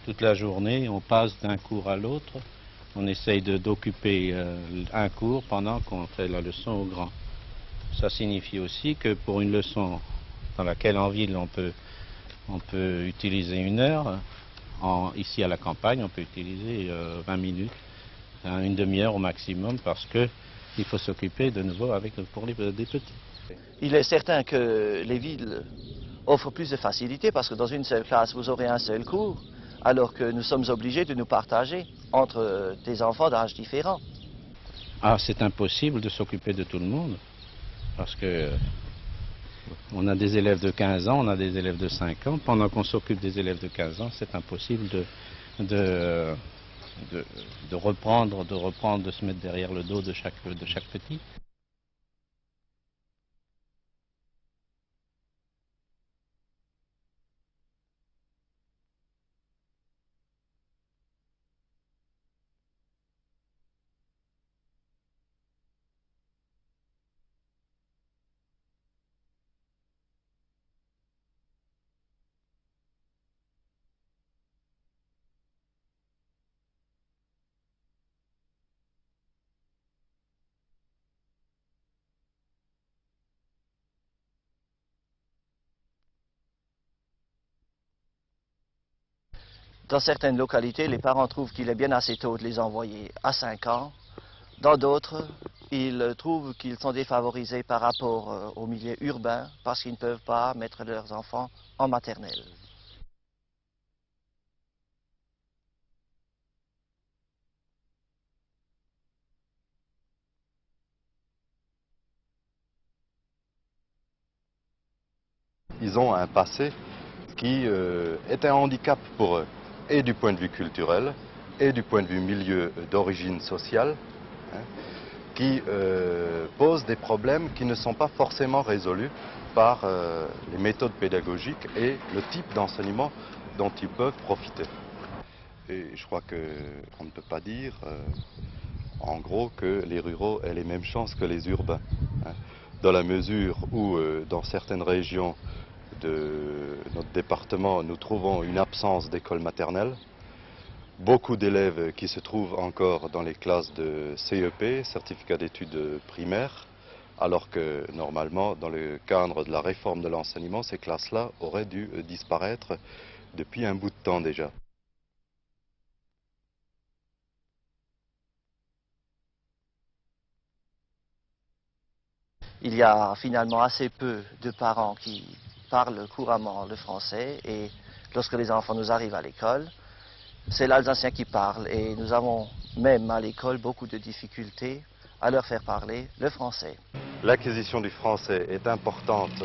toute la journée, on passe d'un cours à l'autre. On essaye d'occuper un cours pendant qu'on fait la leçon aux grands. Ça signifie aussi que pour une leçon dans laquelle en ville on peut utiliser 1 heure, ici à la campagne on peut utiliser 20 minutes, une demi-heure au maximum, parce qu'il faut s'occuper de nouveau pour des petits. Il est certain que les villes offrent plus de facilité parce que dans une seule classe, vous aurez un seul cours, alors que nous sommes obligés de nous partager entre des enfants d'âges différents. Ah, c'est impossible de s'occuper de tout le monde, parce que on a des élèves de 15 ans, on a des élèves de 5 ans. Pendant qu'on s'occupe des élèves de 15 ans, c'est impossible de, de reprendre, de se mettre derrière le dos de chaque petit. Dans certaines localités, les parents trouvent qu'il est bien assez tôt de les envoyer à 5 ans. Dans d'autres, ils trouvent qu'ils sont défavorisés par rapport au milieu urbain parce qu'ils ne peuvent pas mettre leurs enfants en maternelle. Ils ont un passé qui est un handicap pour eux, et du point de vue culturel, et du point de vue milieu d'origine sociale, hein, qui posent des problèmes qui ne sont pas forcément résolus par les méthodes pédagogiques et le type d'enseignement dont ils peuvent profiter. Et je crois qu'on ne peut pas dire, en gros, que les ruraux aient les mêmes chances que les urbains, hein, dans la mesure où, dans certaines régions de notre département, nous trouvons une absence d'école maternelle. Beaucoup d'élèves qui se trouvent encore dans les classes de CEP, certificat d'études primaires, alors que normalement, dans le cadre de la réforme de l'enseignement, ces classes-là auraient dû disparaître depuis un bout de temps déjà. Il y a finalement assez peu de parents qui parlent couramment le français et lorsque les enfants nous arrivent à l'école, c'est l'alsacien qui parle et nous avons même à l'école beaucoup de difficultés à leur faire parler le français. L'acquisition du français est importante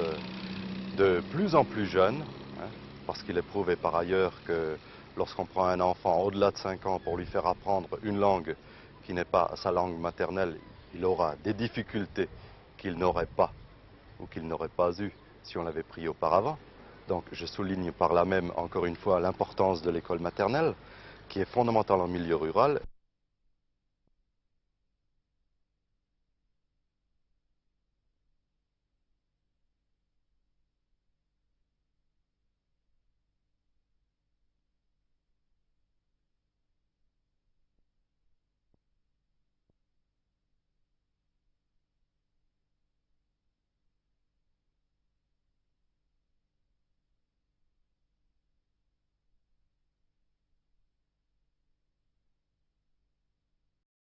de plus en plus jeune, hein, parce qu'il est prouvé par ailleurs que lorsqu'on prend un enfant au-delà de 5 ans pour lui faire apprendre une langue qui n'est pas sa langue maternelle, il aura des difficultés qu'il n'aurait pas ou qu'il n'aurait pas eues si on l'avait pris auparavant. Donc je souligne par là même encore une fois l'importance de l'école maternelle qui est fondamentale en milieu rural.